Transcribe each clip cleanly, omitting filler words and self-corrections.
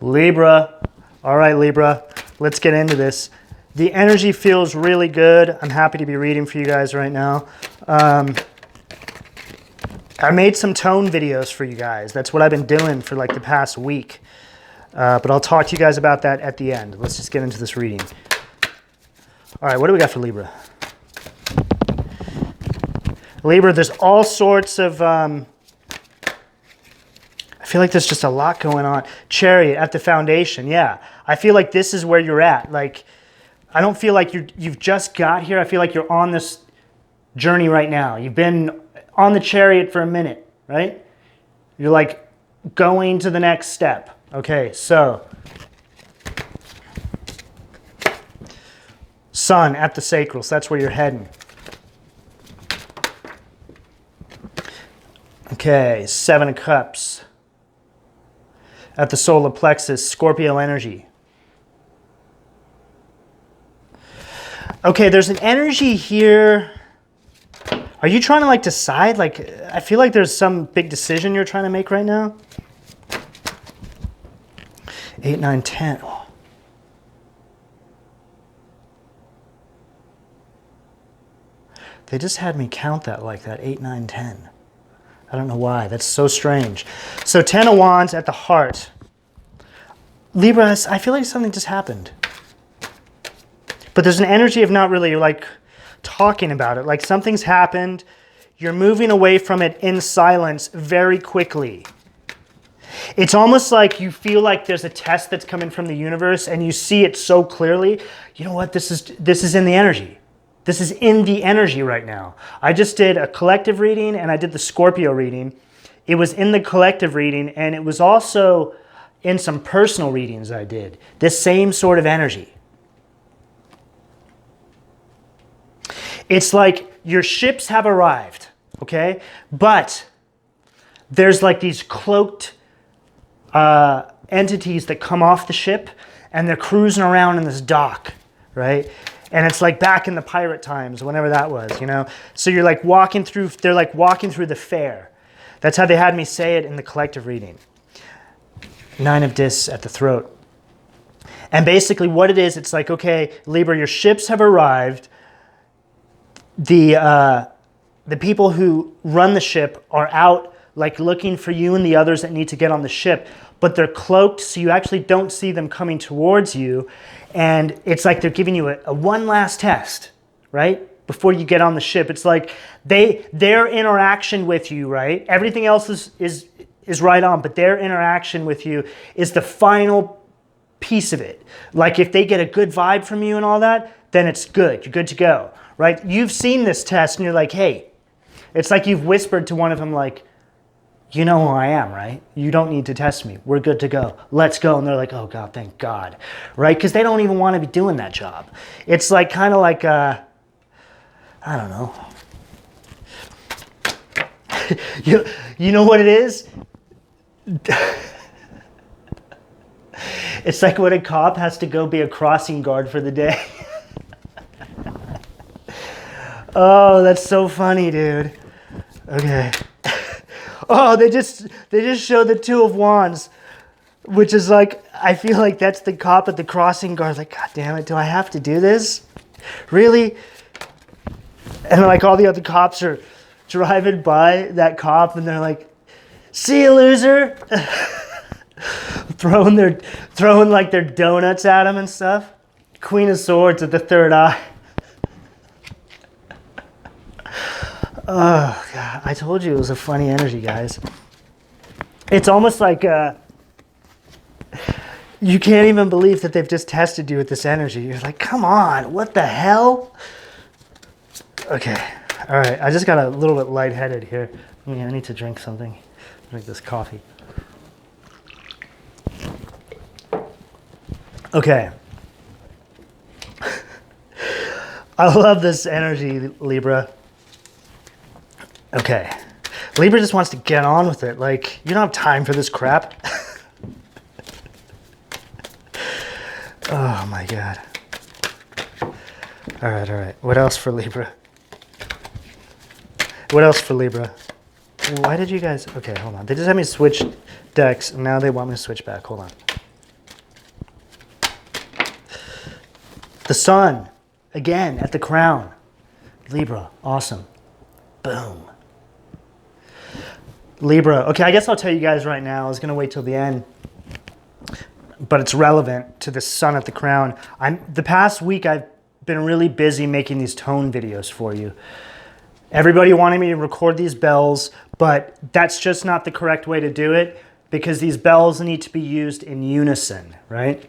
Libra. All right, Libra, let's get into this. The energy feels really good. I'm happy to be reading for you guys right now. I made some tone videos for you guys. That's what I've been doing for like the past week. But I'll talk to you guys about that at the end. Let's just get into this reading. All right, what do we got for Libra? Libra, there's all sorts of... I feel like there's just a lot going on. Chariot at the foundation, yeah. I feel like this is where you're at. Like, I don't feel like you've just got here. I feel like you're on this journey right now. You've been on the chariot for a minute, right? You're like going to the next step. Okay, so Sun at the sacral, so that's where you're heading. Okay, Seven of Cups. At the solar plexus, Scorpio energy. Okay, there's an energy here. Are you trying to like decide? Like, I feel like there's some big decision you're trying to make right now. 8, 9, 10. Oh. They just had me count that like that, 8, 9, 10. I don't know why. That's so strange. So 10 of Wands at the heart. Libra, I feel like something just happened. But there's an energy of not really like talking about it. Like something's happened. You're moving away from it in silence very quickly. It's almost like you feel like there's a test that's coming from the universe and you see it so clearly. You know what? This is in the energy. This is in the energy right now. I just did a collective reading and I did the Scorpio reading. It was in the collective reading and it was also in some personal readings I did. This same sort of energy. It's like your ships have arrived, okay? But there's like these cloaked entities that come off the ship and they're cruising around in this dock, right? And it's like back in the pirate times, whenever that was, you know? So you're like walking through, they're like walking through the fair. That's how they had me say it in the collective reading. 9 of Discs at the throat. And basically what it is, it's like, okay, Libra, your ships have arrived. The people who run the ship are out like looking for you and the others that need to get on the ship, but they're cloaked so you actually don't see them coming towards you. And it's like they're giving you a one last test, right? Before you get on the ship. It's like their interaction with you, right? Everything else is right on, but their interaction with you is the final piece of it. Like if they get a good vibe from you and all that, then it's good. You're good to go, right? You've seen this test and you're like, hey, it's like you've whispered to one of them like, you know who I am, right? You don't need to test me. We're good to go. Let's go. And they're like, oh God, thank God, right? Because they don't even want to be doing that job. It's like kind of like, I don't know. You know what it is? It's like when a cop has to go be a crossing guard for the day. Oh, that's so funny, dude. Okay. Oh, they just showed the 2 of Wands, which is like, I feel like that's the cop at the crossing guard. Like, God damn it, do I have to do this? Really? And like all the other cops are driving by that cop and they're like, see you, loser. throwing like their donuts at him and stuff. Queen of Swords at the third eye. Oh, God. I told you it was a funny energy, guys. It's almost like you can't even believe that they've just tested you with this energy. You're like, come on, what the hell? Okay. All right. I just got a little bit lightheaded here. I need to drink something. Drink this coffee. Okay. I love this energy, Libra. Okay. Libra just wants to get on with it. Like, you don't have time for this crap. Oh my God. All right. What else for Libra? What else for Libra? Why did you guys... Okay, hold on. They just had me switch decks, and now they want me to switch back. Hold on. The sun, again, at the crown. Libra, awesome. Boom. Libra, okay, I guess I'll tell you guys right now. I was going to wait till the end, but it's relevant to the sun at the crown. The past week, I've been really busy making these tone videos for you. Everybody wanted me to record these bells, but that's just not the correct way to do it because these bells need to be used in unison, right?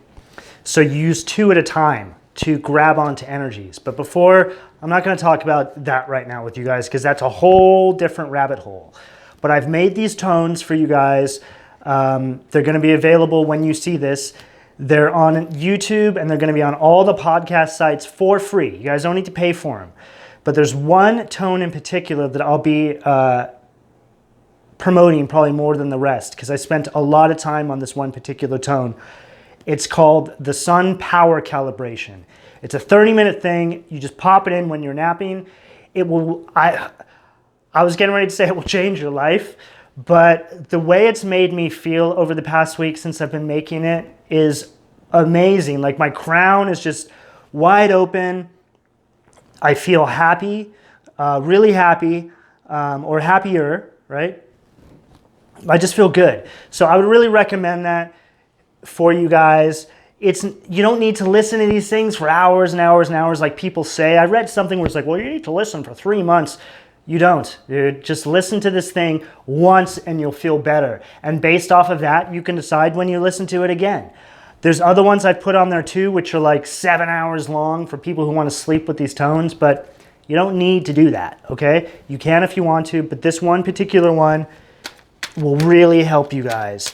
So you use 2 at a time to grab onto energies. But before, I'm not going to talk about that right now with you guys because that's a whole different rabbit hole. But I've made these tones for you guys. They're going to be available when you see this. They're on YouTube and they're going to be on all the podcast sites for free. You guys don't need to pay for them. But there's one tone in particular that I'll be promoting probably more than the rest because I spent a lot of time on this one particular tone. It's called the Sun Power Calibration. It's a 30-minute thing. You just pop it in when you're napping. It will, I was getting ready to say it will change your life, but the way it's made me feel over the past week since I've been making it is amazing. Like my crown is just wide open. I feel happy, really happy, or happier, right? I just feel good. So I would really recommend that for you guys. You don't need to listen to these things for hours and hours and hours like people say. I read something where it's like, well, you need to listen for 3 months. You don't, dude. Just listen to this thing once and you'll feel better. And based off of that, you can decide when you listen to it again. There's other ones I've put on there too, which are like 7 hours long for people who want to sleep with these tones, but you don't need to do that, okay? You can if you want to, but this one particular one will really help you guys.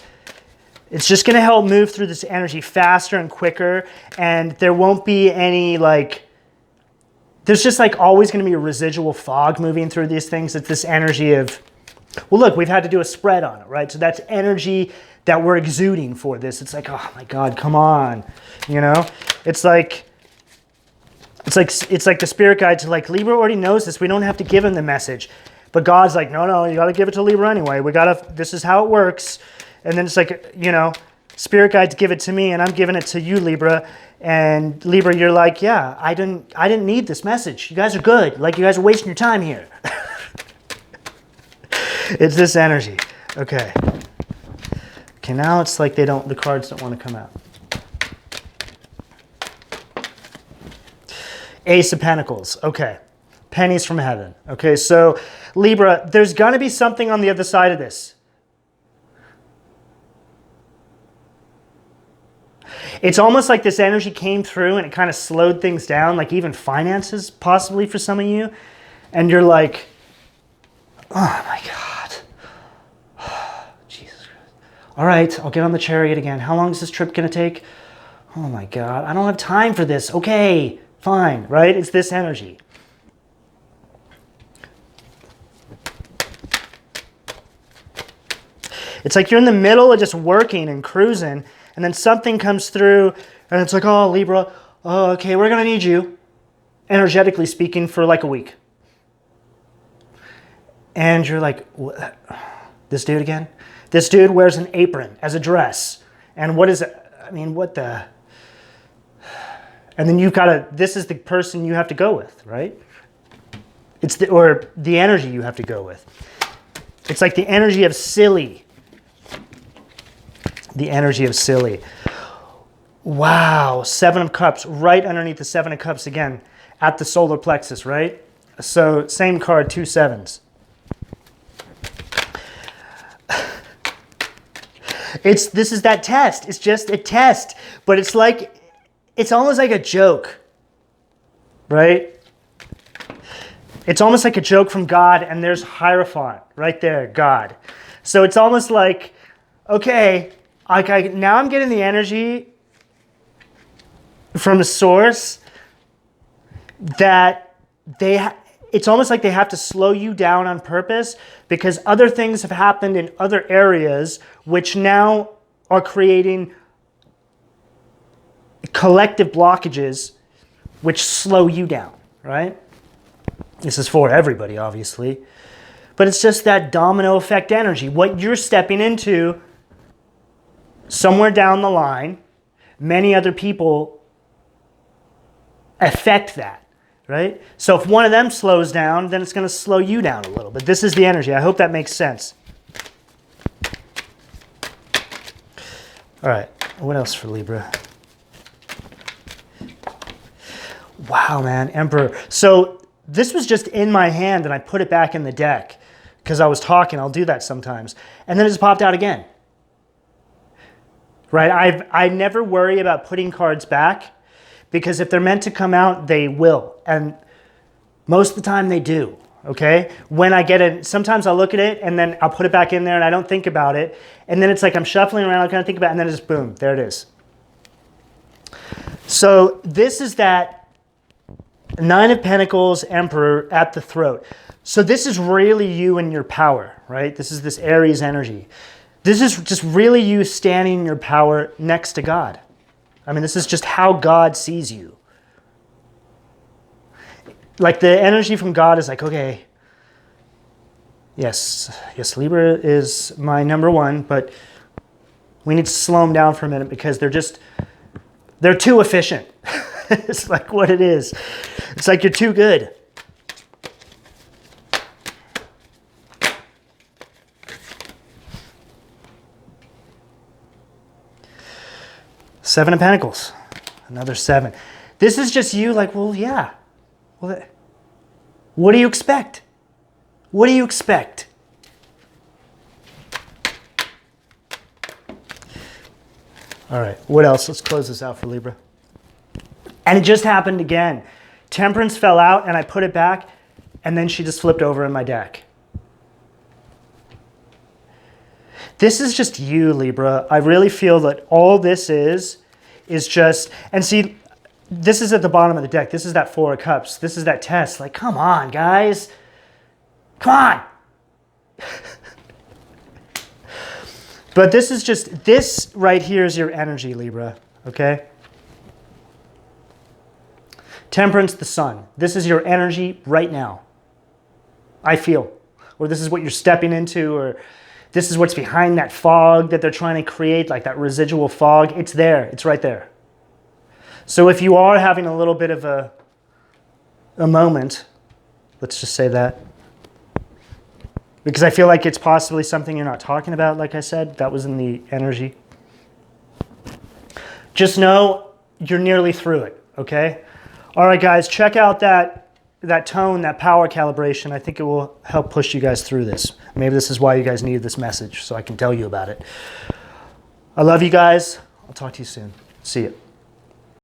It's just going to help move through this energy faster and quicker, and there won't be any there's just always going to be a residual fog moving through these things. It's this energy of, well, look, we've had to do a spread on it, right? So that's energy that we're exuding for this. It's like, oh my God, come on, you know? It's like the spirit guide to Libra already knows this. We don't have to give him the message, but God's like, no, you got to give it to Libra anyway. This is how it works. And then it's like, you know, spirit guides give it to me and I'm giving it to you, Libra. And Libra, you're like, yeah, I didn't need this message. You guys are good. Like you guys are wasting your time here. It's this energy. Okay. Okay, now it's like the cards don't want to come out. Ace of Pentacles. Okay. Pennies from heaven. Okay, so Libra, there's going to be something on the other side of this. It's almost like this energy came through and it kind of slowed things down, like even finances possibly for some of you. And you're like, oh my God. Jesus Christ. All right, I'll get on the chariot again. How long is this trip going to take? Oh my God, I don't have time for this. Okay, fine, right? It's this energy. It's like you're in the middle of just working and cruising, and then something comes through, and it's like, oh, Libra, oh, okay, we're going to need you, energetically speaking, for like a week. And you're like, what? This dude again? This dude wears an apron as a dress. And what is it? I mean, what the? And then you've got to, this is the person you have to go with, right? Or the energy you have to go with. It's like the energy of silly. The energy of silly. Wow, 7 of Cups, right underneath the 7 of Cups again, at the solar plexus, right? So same card, 2 sevens. This is that test. It's just a test, but it's almost like a joke, right? It's almost like a joke from God, and there's Hierophant right there, God. So it's almost like, okay, now I'm getting the energy from a source that it's almost like they have to slow you down on purpose because other things have happened in other areas which now are creating collective blockages which slow you down, right? This is for everybody, obviously. But it's just that domino effect energy. What you're stepping into somewhere down the line, many other people affect that, right? So if one of them slows down, then it's going to slow you down a little bit. This is the energy. I hope that makes sense. All right, what else for Libra? Wow, man, Emperor. So this was just in my hand and I put it back in the deck because I was talking. I'll do that sometimes. And then it just popped out again. Right? I never worry about putting cards back because if they're meant to come out, they will. And most of the time they do. Okay? When I get it, sometimes I'll look at it and then I'll put it back in there and I don't think about it. And then it's like I'm shuffling around, I kind of think about it, and then it's just boom, there it is. So this is that Nine of Pentacles, Emperor at the throat. So this is really you and your power, right? This is this Aries energy. This is just really you standing in your power next to God. I mean, this is just how God sees you. Like the energy from God is like, okay, yes, Libra is my number one, but we need to slow them down for a minute because they're too efficient. It's like what it is. It's like you're too good. Seven of Pentacles. Another 7. This is just you like, well, yeah. Well, what do you expect? What do you expect? All right, what else? Let's close this out for Libra. And it just happened again. Temperance fell out and I put it back and then she just flipped over in my deck. This is just you, Libra. I really feel that all this is just, and see, this is at the bottom of the deck. This is that 4 of Cups. This is that test. Like, come on, guys. Come on. But this is just, this right here is your energy, Libra, okay? Temperance, the Sun. This is your energy right now. I feel. Or this is what you're stepping into, or this is what's behind that fog that they're trying to create, like that residual fog. It's there. It's right there. So if you are having a little bit of a moment, let's just say that, because I feel like it's possibly something you're not talking about, like I said, that was in the energy. Just know you're nearly through it, okay? All right, guys, check out that tone, that power calibration. I think it will help push you guys through this. Maybe this is why you guys needed this message, so I can tell you about it. I love you guys. I'll talk to you soon. See you.